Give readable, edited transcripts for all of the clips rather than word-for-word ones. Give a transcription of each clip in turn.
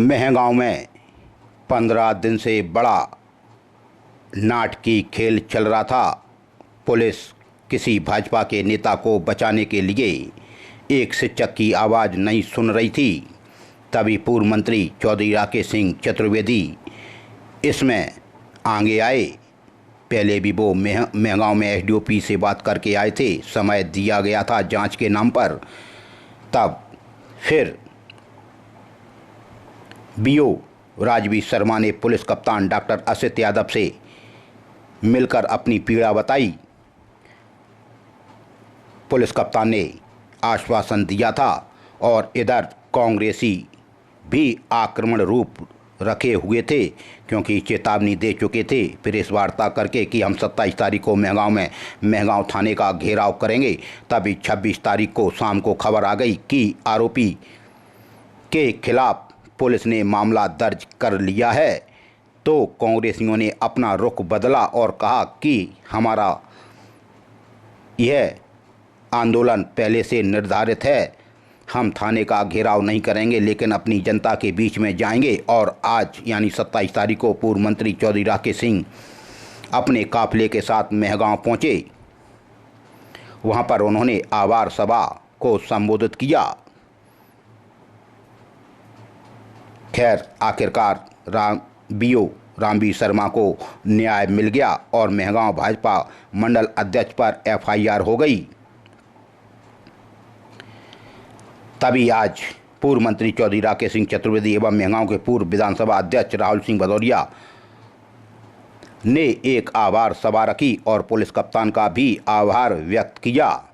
महगांव में 15 दिन से बड़ा नाटकीय खेल चल रहा था। पुलिस किसी भाजपा के नेता को बचाने के लिए एक शिक्षक की आवाज़ नहीं सुन रही थी। तभी पूर्व मंत्री चौधरी राकेश सिंह चतुर्वेदी इसमें आगे आए। पहले भी वो महगांव में एसडीओपी से बात करके आए थे, समय दिया गया था जांच के नाम पर। तब फिर बीओ राजवीर शर्मा ने पुलिस कप्तान डॉक्टर असित यादव से मिलकर अपनी पीड़ा बताई। पुलिस कप्तान ने आश्वासन दिया था और इधर कांग्रेसी भी आक्रमण रूप रखे हुए थे, क्योंकि चेतावनी दे चुके थे प्रेस वार्ता करके कि हम 27 तारीख को महगांव थाने का घेराव करेंगे। तभी 26 तारीख को शाम को खबर आ गई कि आरोपी के खिलाफ पुलिस ने मामला दर्ज कर लिया है। तो कांग्रेसियों ने अपना रुख बदला और कहा कि हमारा यह आंदोलन पहले से निर्धारित है, हम थाने का घेराव नहीं करेंगे लेकिन अपनी जनता के बीच में जाएंगे। और आज यानी 27 तारीख को पूर्व मंत्री चौधरी राकेश सिंह अपने काफिले के साथ महगांव पहुंचे। वहां पर उन्होंने आभार सभा को संबोधित किया। खैर आखिरकार बीओ रामवीर शर्मा को न्याय मिल गया और महगांव भाजपा मंडल अध्यक्ष पर एफआईआर हो गई। तभी आज पूर्व मंत्री चौधरी राकेश सिंह चतुर्वेदी एवं महगांव के पूर्व विधानसभा अध्यक्ष राहुल सिंह भदौरिया ने एक आभार सभा रखी और पुलिस कप्तान का भी आभार व्यक्त किया।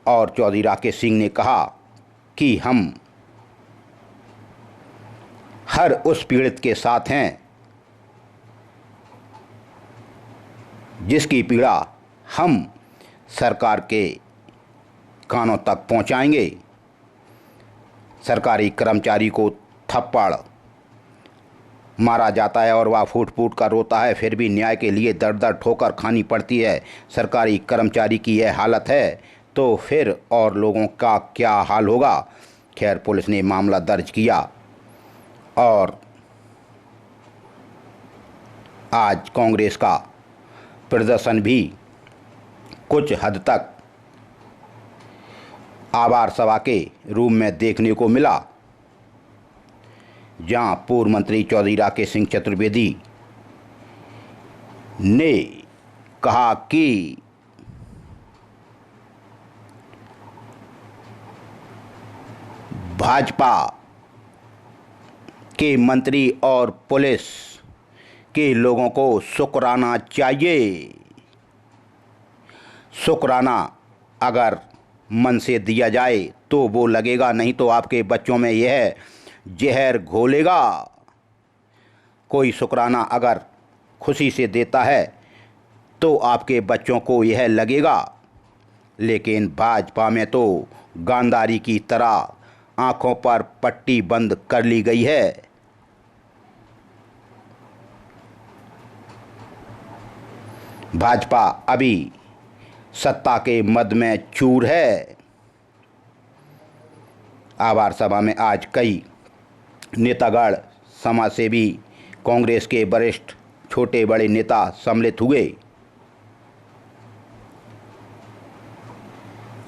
और चौधरी राकेश सिंह ने कहा कि हम हर उस पीड़ित के साथ हैं जिसकी पीड़ा हम सरकार के कानों तक पहुंचाएंगे। सरकारी कर्मचारी को थप्पड़ मारा जाता है और वह फूट फूट कर रोता है, फिर भी न्याय के लिए दर दर ठोकर खानी पड़ती है। सरकारी कर्मचारी की यह हालत है तो फिर और लोगों का क्या हाल होगा। खैर पुलिस ने मामला दर्ज किया और आज कांग्रेस का प्रदर्शन भी कुछ हद तक आभार सभा के रूप में देखने को मिला, जहां पूर्व मंत्री चौधरी राकेश सिंह चतुर्वेदी ने कहा कि भाजपा के मंत्री और पुलिस के लोगों को शुक्राना चाहिए। शुक्राना अगर मन से दिया जाए तो वो लगेगा, नहीं तो आपके बच्चों में यह जहर घोलेगा। कोई शुक्राना अगर खुशी से देता है तो आपके बच्चों को यह लगेगा, लेकिन भाजपा में तो गांधारी की तरह आंखों पर पट्टी बंद कर ली गई है। भाजपा अभी सत्ता के मद में चूर है। आभार सभा में आज कई नेतागण, समाजसेवी, कांग्रेस के वरिष्ठ छोटे बड़े नेता सम्मिलित हुए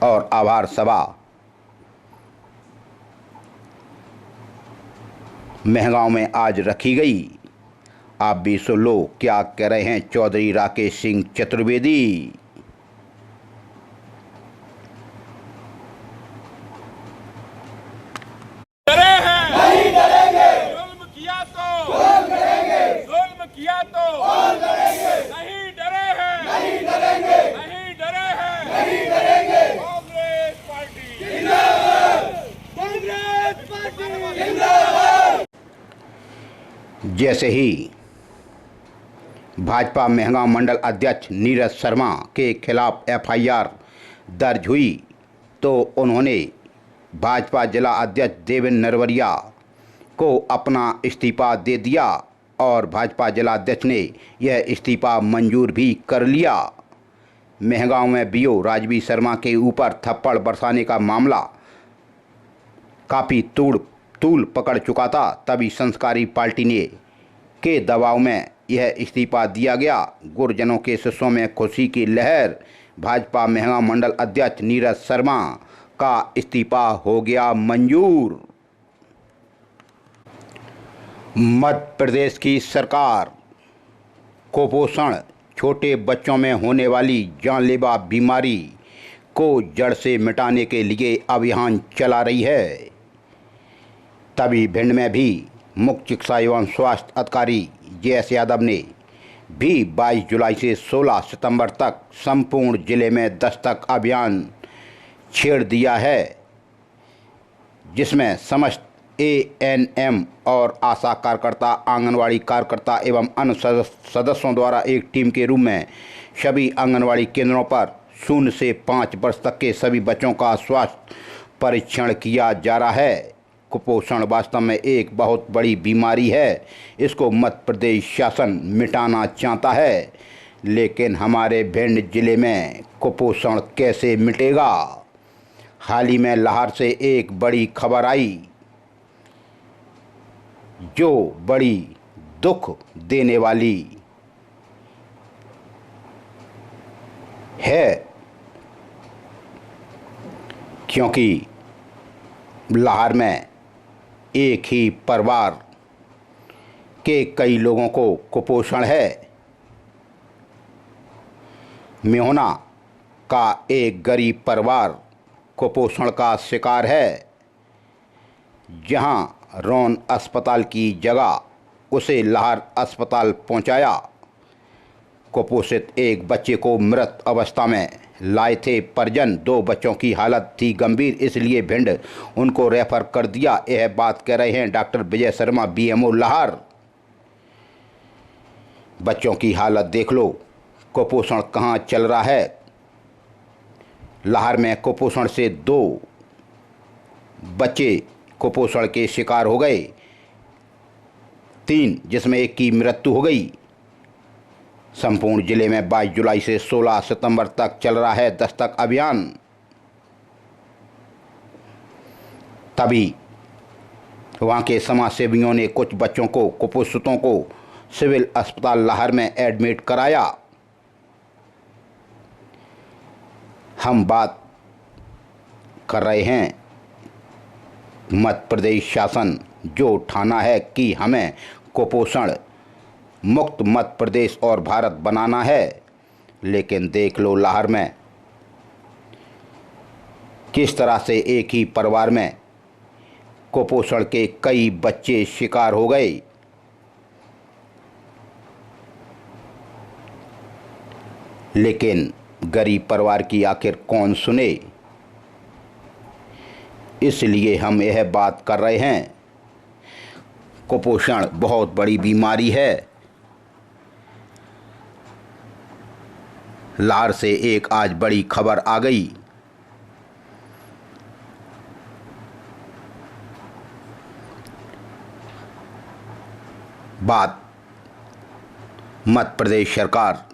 और आभार सभा महगांव में आज रखी गई। आप भी सुन लो क्या कह रहे हैं चौधरी राकेश सिंह चतुर्वेदी। नहीं डरेंगे, जुल्म किया तो और करेंगे। नहीं डरे हैं, नहीं डरेंगे, नहीं डरे हैं, नहीं डरेंगे। कांग्रेस पार्टी जिंदाबाद, कांग्रेस पार्टी जिंदाबाद। जैसे ही भाजपा महगांव मंडल अध्यक्ष नीरज शर्मा के खिलाफ एफआईआर दर्ज हुई तो उन्होंने भाजपा जिला अध्यक्ष देवेंद्र नरवरिया को अपना इस्तीफा दे दिया और भाजपा जिला अध्यक्ष ने यह इस्तीफा मंजूर भी कर लिया। महगांव में बीओ राजवीर शर्मा के ऊपर थप्पड़ बरसाने का मामला काफ़ी तूड़ तूल पकड़ चुका था, तभी संस्कारी पार्टी ने के दबाव में यह इस्तीफा दिया गया। गुरजनों के शिष्यों में खुशी की लहर। भाजपा महंगा मंडल अध्यक्ष नीरज शर्मा का इस्तीफा हो गया मंजूर। मध्य प्रदेश की सरकार कुपोषण, छोटे बच्चों में होने वाली जानलेवा बीमारी को जड़ से मिटाने के लिए अभियान चला रही है। तभी भिंड में भी मुख्य चिकित्सा एवं स्वास्थ्य अधिकारी JS यादव ने भी 22 जुलाई से 16 सितंबर तक संपूर्ण जिले में दस्तक अभियान छेड़ दिया है, जिसमें समस्त ANM और आशा कार्यकर्ता, आंगनवाड़ी कार्यकर्ता एवं अन्य सदस्यों द्वारा एक टीम के रूप में सभी आंगनवाड़ी केंद्रों पर 0 से 5 वर्ष तक के सभी बच्चों का स्वास्थ्य परीक्षण किया जा रहा है। कुपोषण वास्तव में एक बहुत बड़ी बीमारी है। इसको मध्य प्रदेश शासन मिटाना चाहता है, लेकिन हमारे भिंड जिले में कुपोषण कैसे मिटेगा? हाल ही में लाहौर से एक बड़ी खबर आई जो बड़ी दुख देने वाली है, क्योंकि लाहौर में एक ही परिवार के कई लोगों को कुपोषण है। मेहुना का एक गरीब परिवार कुपोषण का शिकार है, जहां रौन अस्पताल की जगह उसे लाहौर अस्पताल पहुंचाया। कुपोषित एक बच्चे को मृत अवस्था में लाए थे परिजन। 2 बच्चों की हालत थी गंभीर, इसलिए भिंड उनको रेफर कर दिया। यह बात कह रहे हैं डॉक्टर विजय शर्मा, BMO लाहौर। बच्चों की हालत देख लो, कुपोषण कहाँ चल रहा है। लाहौर में कुपोषण से 2 बच्चे कुपोषण के शिकार हो गए, 3 जिसमें एक की मृत्यु हो गई। संपूर्ण जिले में 22 जुलाई से 16 सितंबर तक चल रहा है दस्तक अभियान। तभी वहां के समाज सेवियों ने कुछ बच्चों को, कुपोषितों को सिविल अस्पताल लाहौर में एडमिट कराया। हम बात कर रहे हैं मध्य प्रदेश शासन जो ठाना है कि हमें कुपोषण मुक्त मध्य प्रदेश और भारत बनाना है, लेकिन देख लो लाहौर में किस तरह से एक ही परिवार में कुपोषण के कई बच्चे शिकार हो गए। लेकिन गरीब परिवार की आखिर कौन सुने, इसलिए हम यह बात कर रहे हैं। कुपोषण बहुत बड़ी बीमारी है। लाहौर से एक आज बड़ी खबर आ गई। बात मध्य प्रदेश सरकार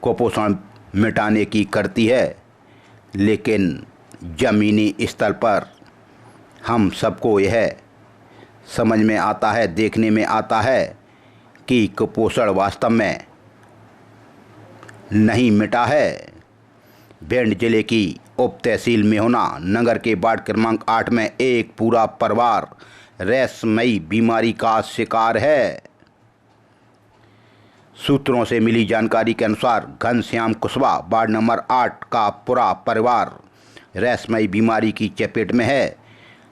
कुपोषण मिटाने की करती है, लेकिन ज़मीनी स्तर पर हम सबको यह समझ में आता है, देखने में आता है कि कुपोषण वास्तव में नहीं मिटा है। भिंड जिले की उप तहसील मेहुना नगर के वार्ड क्रमांक 8 में एक पूरा परिवार रहस्यमयी बीमारी का शिकार है। सूत्रों से मिली जानकारी के अनुसार घनश्याम कुशवाहा वार्ड नंबर 8 का पूरा परिवार रहस्यमयी बीमारी की चपेट में है।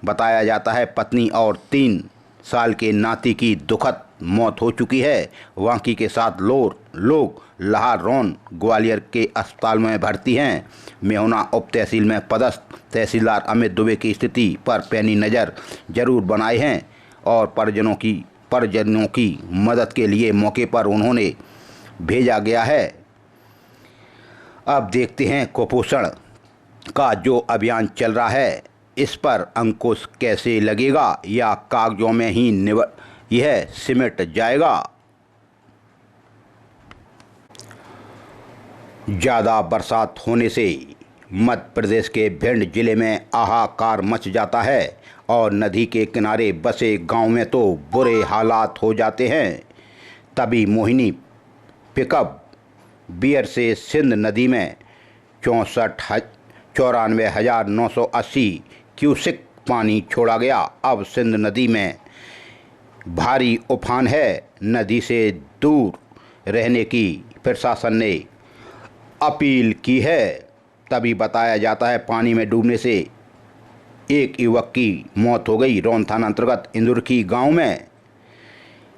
बताया जाता है पत्नी और 3 साल के नाती की दुखद मौत हो चुकी है। वाकी के साथ लोग लाहौर रौन ग्वालियर के अस्पताल में भर्ती हैं। मेहुना उप तहसील में पदस्थ तहसीलदार अमित दुबे की स्थिति पर पैनी नज़र जरूर बनाए हैं और परिजनों की मदद के लिए मौके पर उन्होंने भेजा गया है। अब देखते हैं कुपोषण का जो अभियान चल रहा है इस पर अंकुश कैसे लगेगा या कागजों में ही यह सिमट जाएगा। ज़्यादा बरसात होने से मध्य प्रदेश के भिंड जिले में हाहाकार मच जाता है और नदी के किनारे बसे गांव में तो बुरे हालात हो जाते हैं। तभी मोहिनी पिकअप बियर से सिंध नदी में 94,980 क्यूसेक पानी छोड़ा गया। अब सिंध नदी में भारी उफान है। नदी से दूर रहने की प्रशासन ने अपील की है। तभी बताया जाता है पानी में डूबने से एक युवक की मौत हो गई रौन थाना अंतर्गत इंदुरखी गांव में।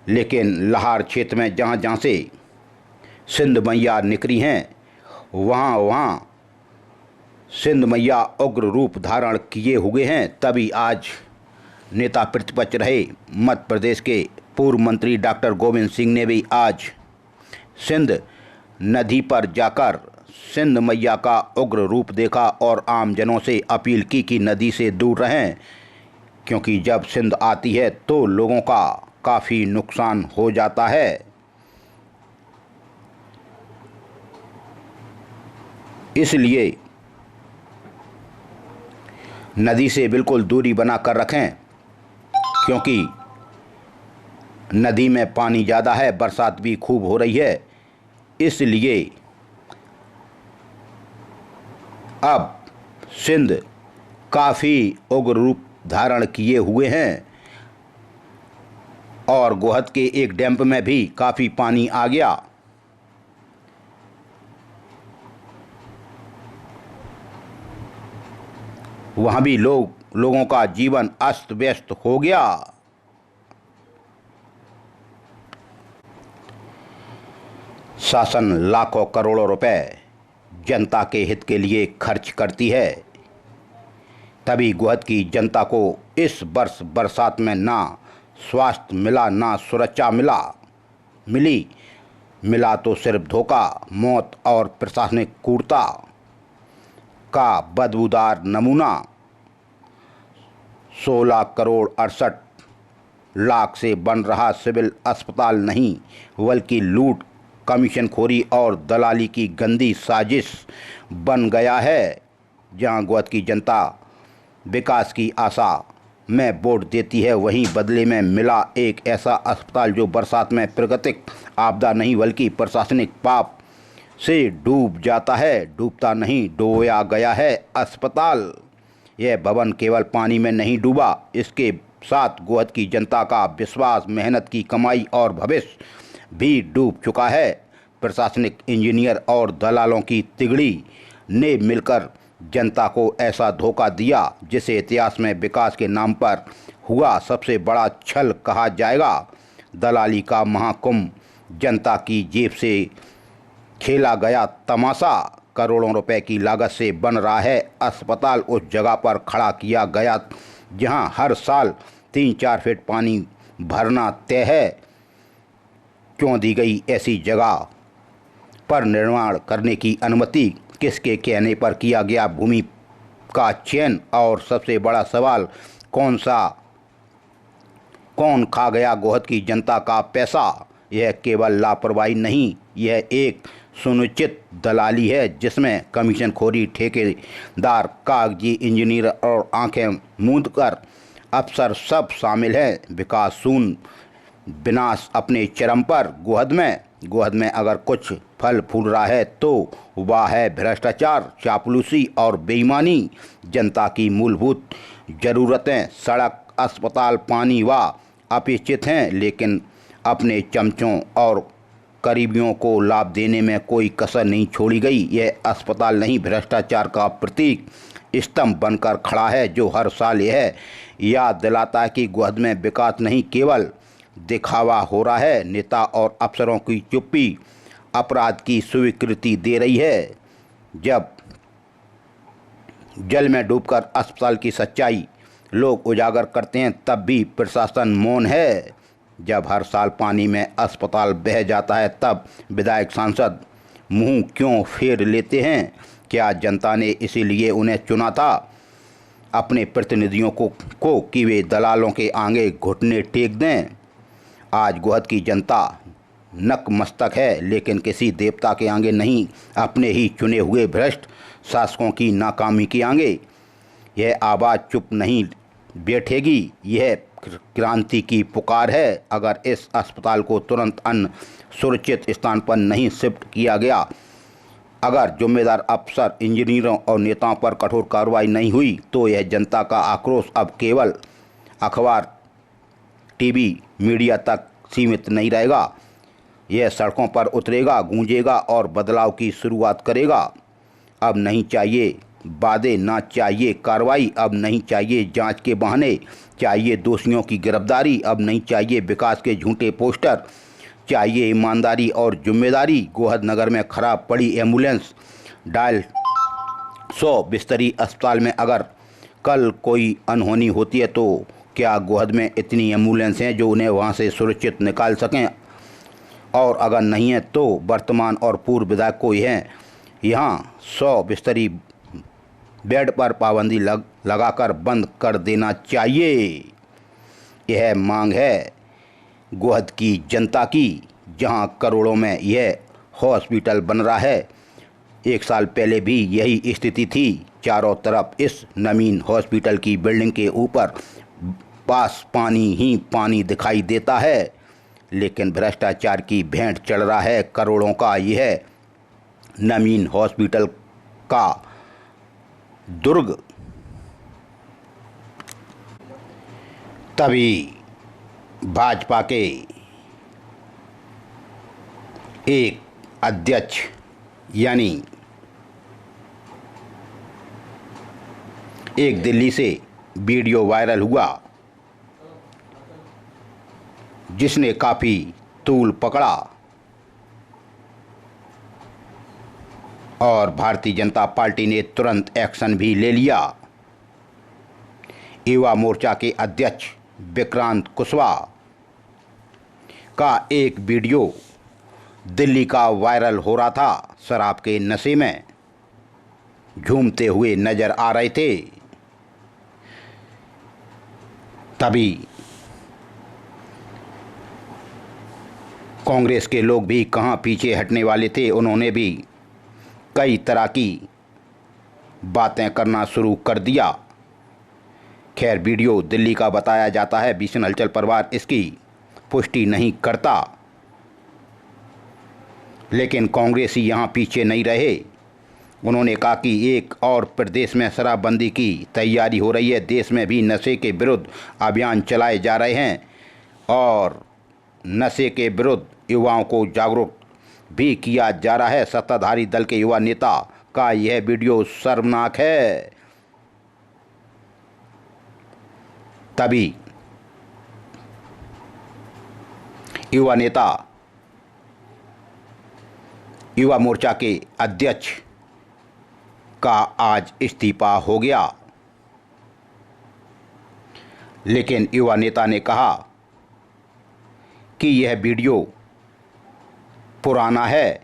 लेकिन लाहौर क्षेत्र में जहां जहां से सिंध मैया निकली हैं वहां सिंध मैया उग्र रूप धारण किए हुए हैं। तभी आज नेता प्रतिपक्ष रहे मध्य प्रदेश के पूर्व मंत्री डॉक्टर गोविंद सिंह ने भी आज सिंध नदी पर जाकर सिंध मैया का उग्र रूप देखा और आमजनों से अपील की कि नदी से दूर रहें, क्योंकि जब सिंध आती है तो लोगों का काफ़ी नुकसान हो जाता है। इसलिए नदी से बिल्कुल दूरी बना कर रखें, क्योंकि नदी में पानी ज़्यादा है, बरसात भी खूब हो रही है। इसलिए अब सिंध काफ़ी उग्र रूप धारण किए हुए हैं और गोहद के एक डैम में भी काफ़ी पानी आ गया। वहाँ भी लोगों का जीवन अस्त व्यस्त हो गया। शासन लाखों करोड़ों रुपए जनता के हित के लिए खर्च करती है। तभी गोहद की जनता को इस वर्ष बरसात में ना स्वास्थ्य मिला, ना सुरक्षा मिला तो सिर्फ धोखा, मौत और प्रशासनिक क्रूरता का बदबूदार नमूना। 16 करोड़ 68 लाख से बन रहा सिविल अस्पताल नहीं, बल्कि लूट, कमीशनखोरी और दलाली की गंदी साजिश बन गया है। जहां गोहद की जनता विकास की आशा में वोट देती है, वहीं बदले में मिला एक ऐसा अस्पताल जो बरसात में प्राकृतिक आपदा नहीं बल्कि प्रशासनिक पाप से डूब जाता है। डूबता नहीं, डोया गया है अस्पताल। यह भवन केवल पानी में नहीं डूबा, इसके साथ गोहद की जनता का विश्वास, मेहनत की कमाई और भविष्य भी डूब चुका है। प्रशासनिक, इंजीनियर और दलालों की तिगड़ी ने मिलकर जनता को ऐसा धोखा दिया जिसे इतिहास में विकास के नाम पर हुआ सबसे बड़ा छल कहा जाएगा। दलाली का महाकुंभ, जनता की जेब से खेला गया तमाशा। करोड़ों रुपए की लागत से बन रहा है अस्पताल उस जगह पर खड़ा किया गया जहां हर साल 3-4 फीट पानी भरना तय है। क्यों दी गई ऐसी जगह पर निर्माण करने की अनुमति? किसके कहने पर किया गया भूमि का चयन? और सबसे बड़ा सवाल, कौन खा गया गोहद की जनता का पैसा? यह केवल लापरवाही नहीं, यह एक सुनिश्चित दलाली है जिसमें कमीशनखोरी, ठेकेदार, कागजी इंजीनियर और आंखें मूंद कर अफसर सब शामिल हैं। विकास शून्य, विनाश अपने चरम पर। गोहद में अगर कुछ फल फूल रहा है तो वह है भ्रष्टाचार, चापलूसी और बेईमानी। जनता की मूलभूत ज़रूरतें, सड़क, अस्पताल, पानी व अपेक्षित हैं, लेकिन अपने चमचों और करीबियों को लाभ देने में कोई कसर नहीं छोड़ी गई। यह अस्पताल नहीं, भ्रष्टाचार का प्रतीक स्तंभ बनकर खड़ा है जो हर साल यह याद दिलाता है कि गोहद में विकास नहीं, केवल दिखावा हो रहा है। नेता और अफसरों की चुप्पी अपराध की स्वीकृति दे रही है। जब जल में डूबकर अस्पताल की सच्चाई लोग उजागर करते हैं तब भी प्रशासन मौन है। जब हर साल पानी में अस्पताल बह जाता है तब विधायक, सांसद मुंह क्यों फेर लेते हैं? क्या जनता ने इसीलिए उन्हें चुना था अपने प्रतिनिधियों को कि वे दलालों के आगे घुटने टेक दें? आज गोहद की जनता नतमस्तक है, लेकिन किसी देवता के आगे नहीं, अपने ही चुने हुए भ्रष्ट शासकों की नाकामी के आगे यह आवाज़ चुप नहीं बैठेगी। यह क्रांति की पुकार है। अगर इस अस्पताल को तुरंत अन्य सुरक्षित स्थान पर नहीं शिफ्ट किया गया, अगर जिम्मेदार अफसर, इंजीनियरों और नेताओं पर कठोर कार्रवाई नहीं हुई, तो यह जनता का आक्रोश अब केवल अखबार, टीवी, मीडिया तक सीमित नहीं रहेगा। यह सड़कों पर उतरेगा, गूंजेगा और बदलाव की शुरुआत करेगा। अब नहीं चाहिए वादे, ना चाहिए कार्रवाई। अब नहीं चाहिए जांच के बहाने, चाहिए दोषियों की गिरफ्तारी। अब नहीं चाहिए विकास के झूठे पोस्टर, चाहिए ईमानदारी और जिम्मेदारी। गोहद नगर में खराब पड़ी एम्बुलेंस, डायल 100 बिस्तरी अस्पताल में अगर कल कोई अनहोनी होती है तो क्या गोहद में इतनी एम्बुलेंस हैं जो उन्हें वहां से सुरक्षित निकाल सकें? और अगर नहीं है तो वर्तमान और पूर्व विधायक को यहाँ 100 बिस्तरी बेड पर पाबंदी लगाकर बंद कर देना चाहिए। यह मांग है गोहद की जनता की, जहां करोड़ों में यह हॉस्पिटल बन रहा है। 1 साल पहले भी यही स्थिति थी। चारों तरफ इस नवीन हॉस्पिटल की बिल्डिंग के ऊपर पास पानी ही पानी दिखाई देता है, लेकिन भ्रष्टाचार की भेंट चढ़ रहा है करोड़ों का यह नवीन हॉस्पिटल का दुर्ग। तभी भाजपा के एक अध्यक्ष यानी एक दिल्ली से वीडियो वायरल हुआ जिसने काफ़ी तूल पकड़ा और भारतीय जनता पार्टी ने तुरंत एक्शन भी ले लिया। युवा मोर्चा के अध्यक्ष विक्रांत कुशवाहा का एक वीडियो दिल्ली का वायरल हो रहा था। शराब के नशे में झूमते हुए नजर आ रहे थे। तभी कांग्रेस के लोग भी कहां पीछे हटने वाले थे। उन्होंने भी कई तरह की बातें करना शुरू कर दिया। खैर, वीडियो दिल्ली का बताया जाता है। भीषण हलचल परिवार इसकी पुष्टि नहीं करता, लेकिन कांग्रेसी यहाँ पीछे नहीं रहे। उन्होंने कहा कि एक और प्रदेश में शराबबंदी की तैयारी हो रही है। देश में भी नशे के विरुद्ध अभियान चलाए जा रहे हैं और नशे के विरुद्ध युवाओं को जागरूक भी किया जा रहा है। सत्ताधारी दल के युवा नेता का यह वीडियो शर्मनाक है। तभी युवा नेता, युवा मोर्चा के अध्यक्ष का आज इस्तीफा हो गया, लेकिन युवा नेता ने कहा कि यह वीडियो पुराना है।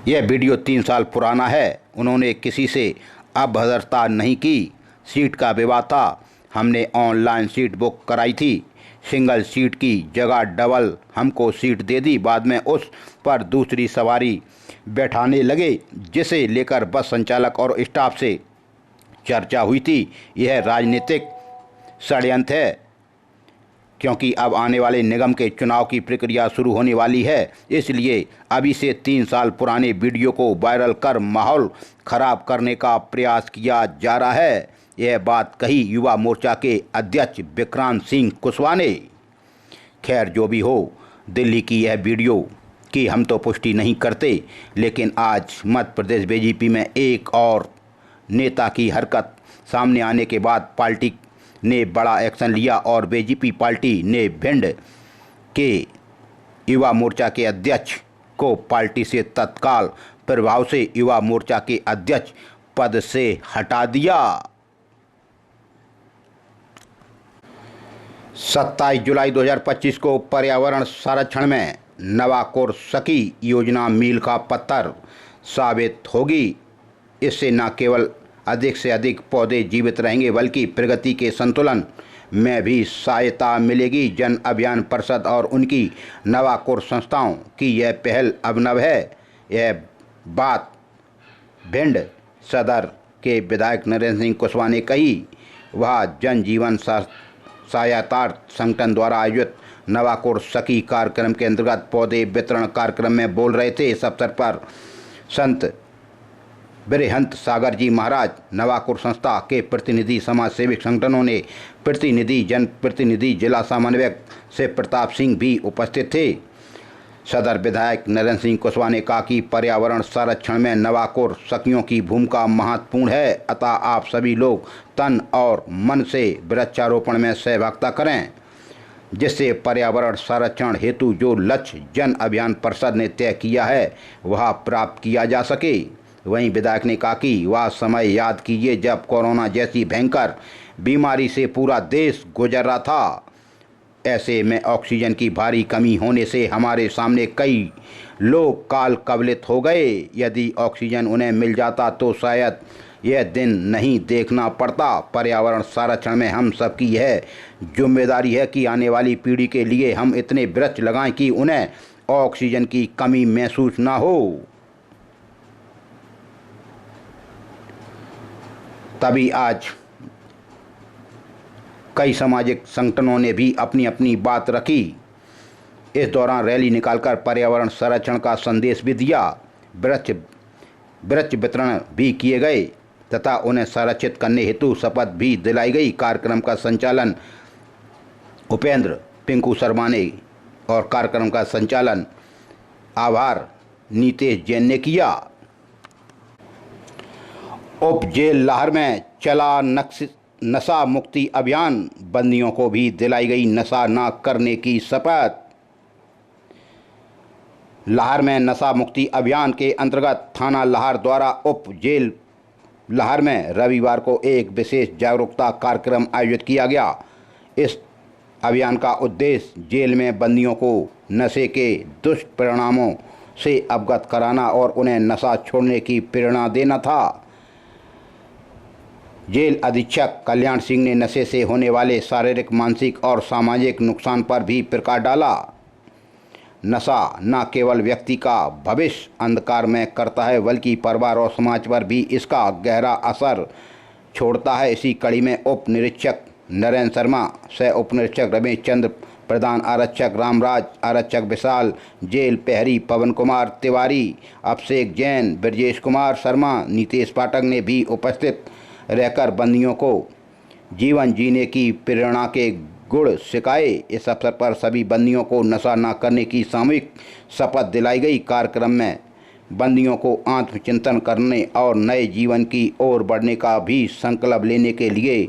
यह वीडियो 3 साल पुराना है। उन्होंने किसी से अभद्रता नहीं की। सीट का विवाद था। हमने ऑनलाइन सीट बुक कराई थी। सिंगल सीट की जगह डबल हमको सीट दे दी। बाद में उस पर दूसरी सवारी बैठाने लगे, जिसे लेकर बस संचालक और स्टाफ से चर्चा हुई थी। यह राजनीतिक षड्यंत्र है, क्योंकि अब आने वाले निगम के चुनाव की प्रक्रिया शुरू होने वाली है। इसलिए अभी से 3 साल पुराने वीडियो को वायरल कर माहौल खराब करने का प्रयास किया जा रहा है। यह बात कही युवा मोर्चा के अध्यक्ष विक्रांत सिंह कुशवाहा ने। खैर, जो भी हो, दिल्ली की यह वीडियो की हम तो पुष्टि नहीं करते, लेकिन आज मध्य प्रदेश बीजेपी में एक और नेता की हरकत सामने आने के बाद पार्टी ने बड़ा एक्शन लिया और बीजेपी पार्टी ने भिंड के युवा मोर्चा के अध्यक्ष को पार्टी से तत्काल प्रभाव से युवा मोर्चा के अध्यक्ष पद से हटा दिया। 27 जुलाई 2025 को पर्यावरण संरक्षण में नवाकोर सखी योजना मील का पत्थर साबित होगी। इससे न केवल अधिक से अधिक पौधे जीवित रहेंगे, बल्कि प्रगति के संतुलन में भी सहायता मिलेगी। जन अभियान परिषद और उनकी नवाकुर संस्थाओं की यह पहल अभिनव है। यह बात भिंड सदर के विधायक नरेंद्र सिंह कुशवाहा ने कही। वह जन जीवन सहायतार्थ संगठन द्वारा आयोजित नवाकुर सखी कार्यक्रम के अंतर्गत पौधे वितरण कार्यक्रम में बोल रहे थे। इस अवसर पर संत बृहंत सागर जी महाराज, नवाकुर संस्था के प्रतिनिधि, समाज सेवी संगठनों ने प्रतिनिधि, जनप्रतिनिधि, जिला समन्वयक से प्रताप सिंह भी उपस्थित थे। सदर विधायक नरेंद्र सिंह कुशवाहा ने कहा कि पर्यावरण संरक्षण में नवाकुर सखियों की भूमिका महत्वपूर्ण है, अतः आप सभी लोग तन और मन से वृक्षारोपण में सहभागिता करें, जिससे पर्यावरण संरक्षण हेतु जो लक्ष्य जन अभियान परिषद ने तय किया है वह प्राप्त किया जा सके। वहीं विधायक ने कहा कि वह समय याद कीजिए जब कोरोना जैसी भयंकर बीमारी से पूरा देश गुजर रहा था। ऐसे में ऑक्सीजन की भारी कमी होने से हमारे सामने कई लोग काल कवलित हो गए। यदि ऑक्सीजन उन्हें मिल जाता तो शायद यह दिन नहीं देखना पड़ता। पर्यावरण संरक्षण में हम सबकी यह जिम्मेदारी है कि आने वाली पीढ़ी के लिए हम इतने वृक्ष लगाएं कि उन्हें ऑक्सीजन की कमी महसूस ना हो। तभी आज कई सामाजिक संगठनों ने भी अपनी अपनी बात रखी। इस दौरान रैली निकालकर पर्यावरण संरक्षण का संदेश भी दिया। वृक्ष वितरण भी किए गए तथा उन्हें संरक्षित करने हेतु शपथ भी दिलाई गई। कार्यक्रम का संचालन उपेंद्र पिंकू शर्मा ने और कार्यक्रम का संचालन आभार नीतेश जैन ने किया। उप जेल लाहर में चला नशा मुक्ति अभियान, बंदियों को भी दिलाई गई नशा न करने की शपथ। लाहर में नशा मुक्ति अभियान के अंतर्गत थाना लाहर द्वारा उप जेल लाहर में रविवार को एक विशेष जागरूकता कार्यक्रम आयोजित किया गया। इस अभियान का उद्देश्य जेल में बंदियों को नशे के दुष्परिणामों से अवगत कराना और उन्हें नशा छोड़ने की प्रेरणा देना था। जेल अधीक्षक कल्याण सिंह ने नशे से होने वाले शारीरिक, मानसिक और सामाजिक नुकसान पर भी प्रकाश डाला। नशा न केवल व्यक्ति का भविष्य अंधकार में करता है बल्कि परिवार और समाज पर भी इसका गहरा असर छोड़ता है। इसी कड़ी में उप निरीक्षक नरेंद्र शर्मा, सह उप निरीक्षक रमेश चंद्र, प्रधान आरक्षक रामराज, आरक्षक विशाल, जेल प्रहरी पवन कुमार तिवारी, अभिषेक जैन, ब्रजेश कुमार शर्मा, नीतेश पाठक ने भी उपस्थित रहकर बंदियों को जीवन जीने की प्रेरणा के गुण सिखाए। इस अवसर पर सभी बंदियों को नशा न करने की सामूहिक शपथ दिलाई गई। कार्यक्रम में बंदियों को आत्मचिंतन करने और नए जीवन की ओर बढ़ने का भी संकल्प लेने के लिए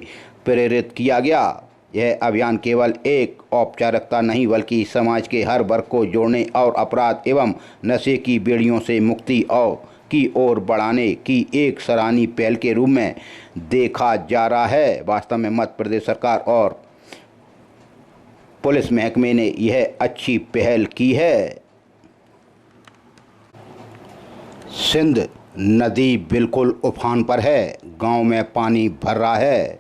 प्रेरित किया गया। यह अभियान केवल एक औपचारिकता नहीं बल्कि समाज के हर वर्ग को जोड़ने और अपराध एवं नशे की बेड़ियों से मुक्ति की ओर बढ़ाने की एक सराहनीय पहल के रूप में देखा जा रहा है। वास्तव में मध्य प्रदेश सरकार और पुलिस महकमे ने यह अच्छी पहल की है। सिंध नदी बिल्कुल उफान पर है, गांव में पानी भर रहा है।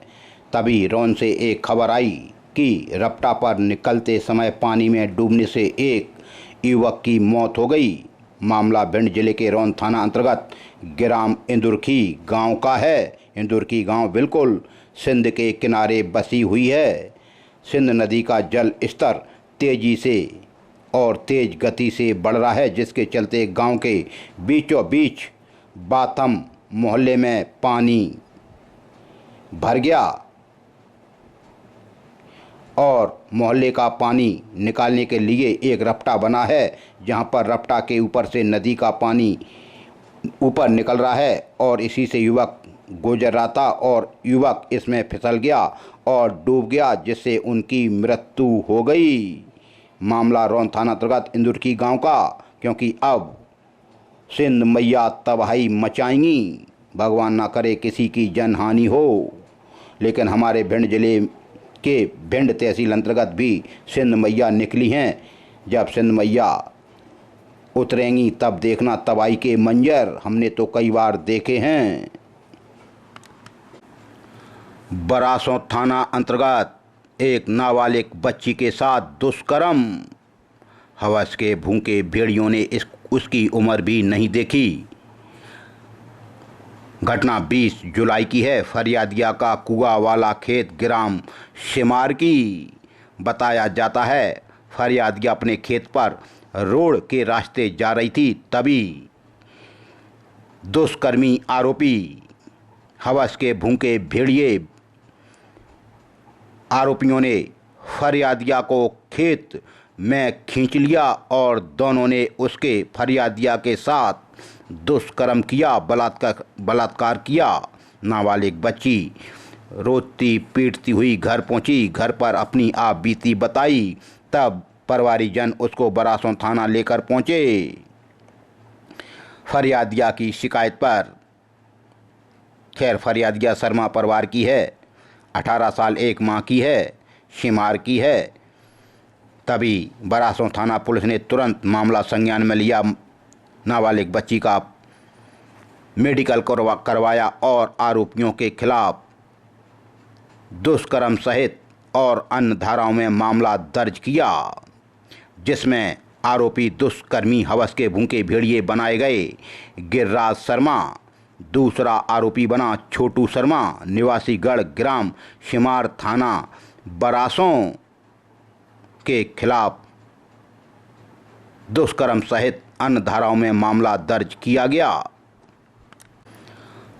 तभी रौन से एक खबर आई कि रपटा पर निकलते समय पानी में डूबने से एक युवक की मौत हो गई। मामला भिंड जिले के रौन थाना अंतर्गत ग्राम इंदुरखी गांव का है। इंदुरखी गांव बिल्कुल सिंध के किनारे बसी हुई है। सिंध नदी का जल स्तर तेजी से और तेज गति से बढ़ रहा है, जिसके चलते गांव के बीचों बीच बाथम मोहल्ले में पानी भर गया और मोहल्ले का पानी निकालने के लिए एक रपटा बना है, जहां पर रपटा के ऊपर से नदी का पानी ऊपर निकल रहा है और इसी से युवक गुजर रहा था और युवक इसमें फिसल गया और डूब गया, जिससे उनकी मृत्यु हो गई। मामला रौन थाना अंतर्गत इंदुरखी गांव का, क्योंकि अब सिंध मैया तबाही मचाएंगी। भगवान ना करे किसी की जनहानि हो, लेकिन हमारे भिंड जिले के भिंड तहसील अंतर्गत भी सिंध मैया निकली हैं। जब सिंध मैया उतरेंगी तब देखना तबाही के मंजर, हमने तो कई बार देखे हैं। बरासों थाना अंतर्गत एक नाबालिग बच्ची के साथ दुष्कर्म। हवस के भूखे भेड़ियों ने उसकी उम्र भी नहीं देखी। घटना 20 जुलाई की है। फरियादिया का कुआ वाला खेत ग्राम शिमार की। बताया जाता है फरियादिया अपने खेत पर रोड के रास्ते जा रही थी, तभी दुष्कर्मी आरोपी हवस के भूखे भेड़िए आरोपियों ने फरियादिया को खेत में खींच लिया और दोनों ने उसके फरियादिया के साथ दुष्कर्म किया, बलात्कार किया। नाबालिग बच्ची रोती पीटती हुई घर पहुंची। घर पर अपनी आप बीती बताई, तब परिवारीजन उसको बरासों थाना लेकर पहुंचे। फरियादिया की शिकायत पर, खैर फरियादिया शर्मा परिवार की है, 18 साल एक माह की है, शिमार की है। तभी बरासों थाना पुलिस ने तुरंत मामला संज्ञान में लिया। नाबालिग बच्ची का मेडिकल करवाया और आरोपियों के खिलाफ दुष्कर्म सहित और अन्य धाराओं में मामला दर्ज किया, जिसमें आरोपी दुष्कर्मी हवस के भूखे भेड़िए बनाए गए गिरिराज शर्मा। दूसरा आरोपी बना छोटू शर्मा, निवासी गढ़ ग्राम शिमार, थाना बरासों के खिलाफ दुष्कर्म सहित अन्य धाराओं में मामला दर्ज किया गया।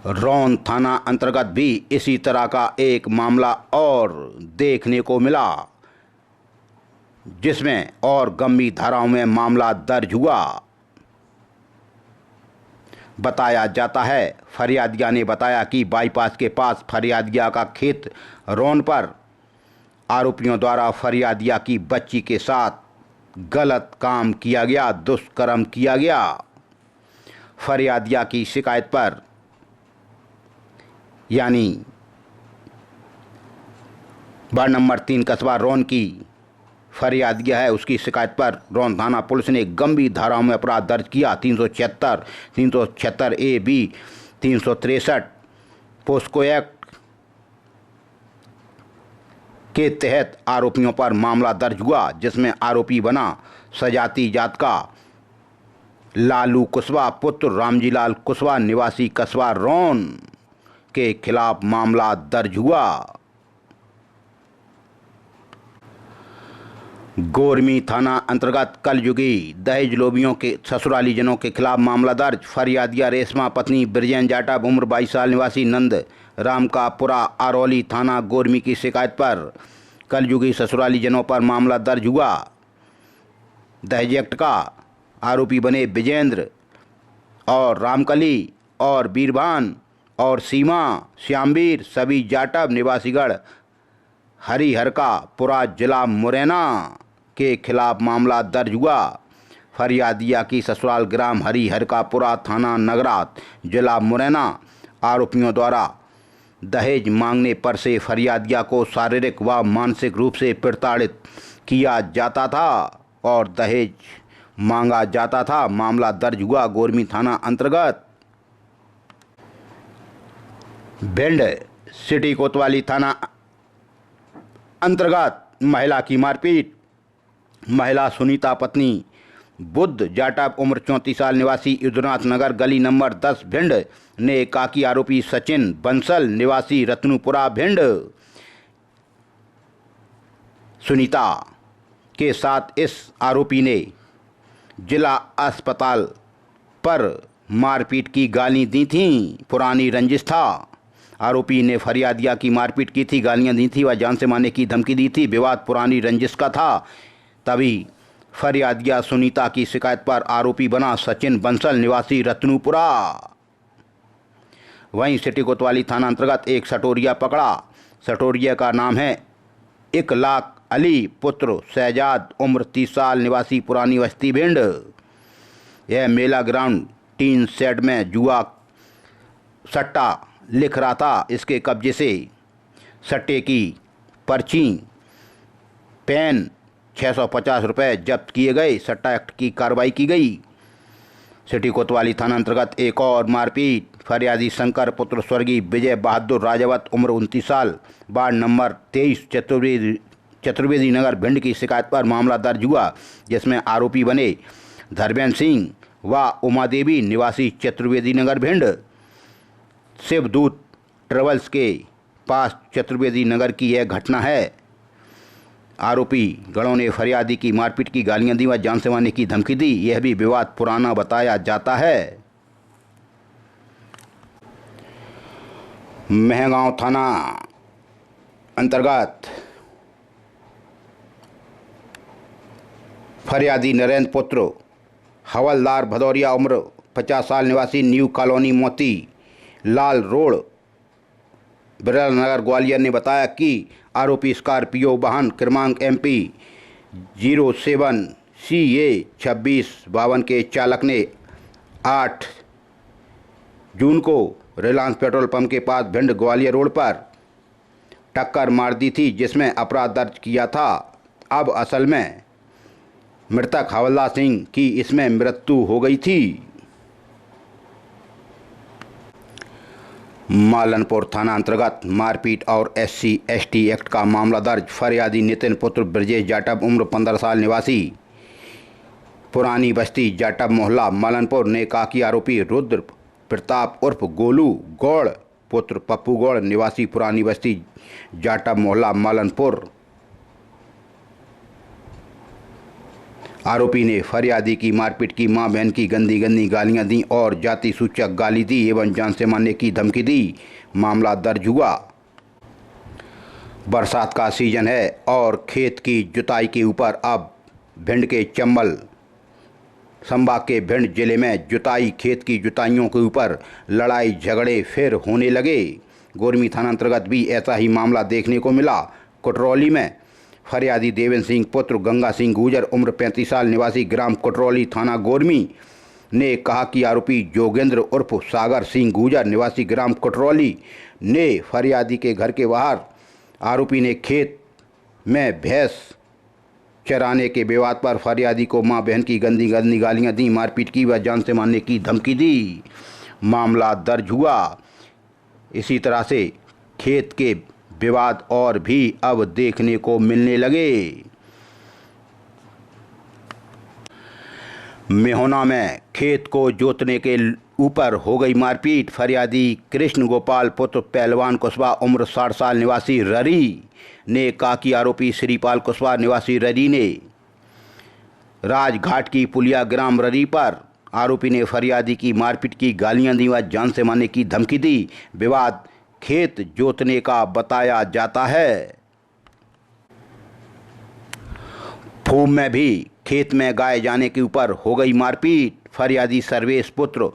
रौन थाना अंतर्गत भी इसी तरह का एक मामला और देखने को मिला, जिसमें और गंभीर धाराओं में मामला दर्ज हुआ। बताया जाता है फरियादिया ने बताया कि बाईपास के पास फरियादिया का खेत रौन पर आरोपियों द्वारा फरियादिया की बच्ची के साथ गलत काम किया गया, दुष्कर्म किया गया। फरियादिया की शिकायत पर, यानी वार्ड नंबर 3 कस्बा रौन की फरियादिया है, उसकी शिकायत पर रौन थाना पुलिस ने गंभीर धाराओं में अपराध दर्ज किया। 376 ए बी 363 पोस्को एक्ट के तहत आरोपियों पर मामला दर्ज हुआ, जिसमें आरोपी बना सजाती जात का लालू कुशवाहा पुत्र रामजीलाल कुशवाहा निवासी कस्बा रौन के खिलाफ मामला दर्ज हुआ। गोरमी थाना अंतर्गत कलयुगी दहेज लोभियों के ससुरालीजनों के खिलाफ मामला दर्ज। फरियादिया रेशमा पत्नी ब्रजेन जाटव उम्र 22 साल निवासी नंद राम का पुरा आरौली थाना गोरमी की शिकायत पर कलयुगी ससुरालीजनों पर मामला दर्ज हुआ। दहेज एक्ट का आरोपी बने विजेंद्र और रामकली और बीरभान और सीमा श्यामवीर सभी जाटव निवासीगढ़ हरिहर का पुरा जिला मुरैना के खिलाफ मामला दर्ज हुआ। फरियादिया की ससुराल ग्राम हरिहर का पुरा थाना नगरात जिला मुरैना। आरोपियों द्वारा दहेज मांगने पर से फरियादिया को शारीरिक व मानसिक रूप से प्रताड़ित किया जाता था और दहेज मांगा जाता था। मामला दर्ज हुआ गोरमी थाना अंतर्गत। भिंड सिटी कोतवाली थाना अंतर्गत महिला की मारपीट। महिला सुनीता पत्नी बुद्ध जाटव उम्र 34 साल निवासी युद्धनाथ नगर गली नंबर 10 भिंड ने एकाकी आरोपी सचिन बंसल निवासी रत्नपुरा भिंड सुनीता के साथ इस आरोपी ने जिला अस्पताल पर मारपीट की गाली दी थी। पुरानी रंजिश था। आरोपी ने फरियादिया की मारपीट की थी, गालियां दी थी व जान से मारने की धमकी दी थी। विवाद पुरानी रंजिश का था। तभी फरियादिया सुनीता की शिकायत पर आरोपी बना सचिन बंसल निवासी रत्नपुरा। वहीं सिटी कोतवाली थाना अंतर्गत एक सटोरिया पकड़ा। सटोरिया का नाम है इकलाक अली पुत्र शहजाद उम्र 30 साल निवासी पुरानी बस्ती भिंड। यह मेला ग्राउंड टीन शेड में जुआ सट्टा लिख रहा था। इसके कब्जे से सट्टे की पर्ची, पेन 650 रुपये जब्त किए गए। सट्टा एक्ट की कार्रवाई की गई। सिटी कोतवाली थाना अंतर्गत एक और मारपीट। फरियादी शंकर पुत्र स्वर्गीय विजय बहादुर राजावत उम्र 29 साल वार्ड नंबर 23 चतुर्वेदी नगर भिंड की शिकायत पर मामला दर्ज हुआ, जिसमें आरोपी बने धर्मेंद्र सिंह व उमा देवी निवासी चतुर्वेदी नगर भिंड। शिवदूत ट्रेवल्स के पास चतुर्वेदी नगर की यह घटना है। आरोपी गणों ने फरियादी की मारपीट की गालियां दी व जान से मारने की धमकी दी। यह भी विवाद पुराना बताया जाता है। महगांव थाना अंतर्गत फरियादी नरेंद्र पुत्र हवलदार भदौरिया उम्र 50 साल निवासी new colony Moti Lal road Birla नगर ग्वालियर ने बताया कि आरोपी स्कॉर्पियो वाहन क्रमांक MP 07 CA 2652 के चालक ने 8 जून को रिलायंस पेट्रोल पंप के पास भिंड ग्वालियर रोड पर टक्कर मार दी थी, जिसमें अपराध दर्ज किया था। अब असल में मृतक हवलदार सिंह की इसमें मृत्यु हो गई थी। मालनपुर थाना अंतर्गत मारपीट और SC/ST एक्ट का मामला दर्ज। फरियादी नितिन पुत्र ब्रजेश जाटव उम्र 15 साल निवासी पुरानी बस्ती जाटव मोहल्ला मालनपुर ने कहा कि आरोपी रुद्र प्रताप उर्फ गोलू गौड़ पुत्र पप्पू गौड़ निवासी पुरानी बस्ती जाटव मोहल्ला मालनपुर। आरोपी ने फरियादी की मारपीट की, मां बहन की गंदी गंदी गालियां दी और जाति सूचक गाली दी एवं जान से मारने की धमकी दी। मामला दर्ज हुआ। बरसात का सीजन है और खेत की जुताई के ऊपर अब भिंड के चंबल संभाग के भिंड जिले में जुताई खेत की जुताइयों के ऊपर लड़ाई झगड़े फिर होने लगे। गोरमी थाना अंतर्गत भी ऐसा ही मामला देखने को मिला। कुटरौली में फरियादी देवेंद्र सिंह पुत्र गंगा सिंह गुजर उम्र 35 साल निवासी ग्राम कुटरौली थाना गोरमी ने कहा कि आरोपी जोगेंद्र उर्फ सागर सिंह गुजर निवासी ग्राम कुटरौली ने फरियादी के घर के बाहर आरोपी ने खेत में भैंस चराने के विवाद पर फरियादी को मां बहन की गंदी गंदी गालियां दी, मारपीट की व जान से मारने की धमकी दी। मामला दर्ज हुआ। इसी तरह से खेत के विवाद और भी अब देखने को मिलने लगे। मेहोना में खेत को जोतने के ऊपर हो गई मारपीट। फरियादी कृष्ण गोपाल पुत्र पहलवान कुशवाहा उम्र 60 साल निवासी ररी ने कहा कि आरोपी श्रीपाल कुशवाहा निवासी ररी ने राजघाट की पुलिया ग्राम ररी पर आरोपी ने फरियादी की मारपीट की, गालियां दी व जान से मारने की धमकी दी। विवाद खेत जोतने का बताया जाता है। फूम में भी खेत में गाय जाने के ऊपर हो गई मारपीट। फरियादी सर्वेश पुत्र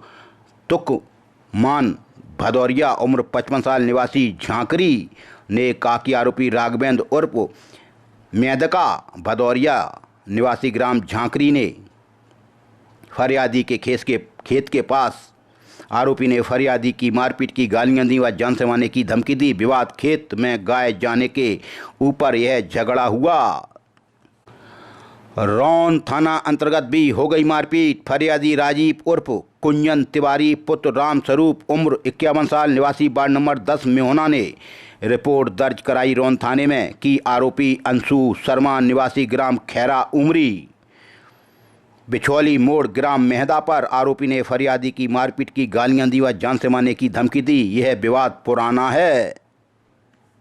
तुकमान भदौरिया उम्र 55 साल निवासी झांकरी ने कहा कि आरोपी राघवेंद्र उर्फ मेदका भदौरिया निवासी ग्राम झांकरी ने फरियादी के खेत के पास आरोपी ने फरियादी की मारपीट की, गालियां दी व जान से मारने की धमकी दी। विवाद खेत में गाय जाने के ऊपर यह झगड़ा हुआ। रौन थाना अंतर्गत भी हो गई मारपीट। फरियादी राजीव उर्फ कुंजन तिवारी पुत्र राम स्वरूप उम्र 51 साल निवासी वार्ड नंबर 10 मेहोना ने रिपोर्ट दर्ज कराई रौन थाने में कि आरोपी अंशु शर्मा निवासी ग्राम खैरा उमरी बिछौली मोड़ ग्राम मेहदा पर आरोपी ने फरियादी की मारपीट की, गालियां दी व जान से मारने की धमकी दी। यह विवाद पुराना है।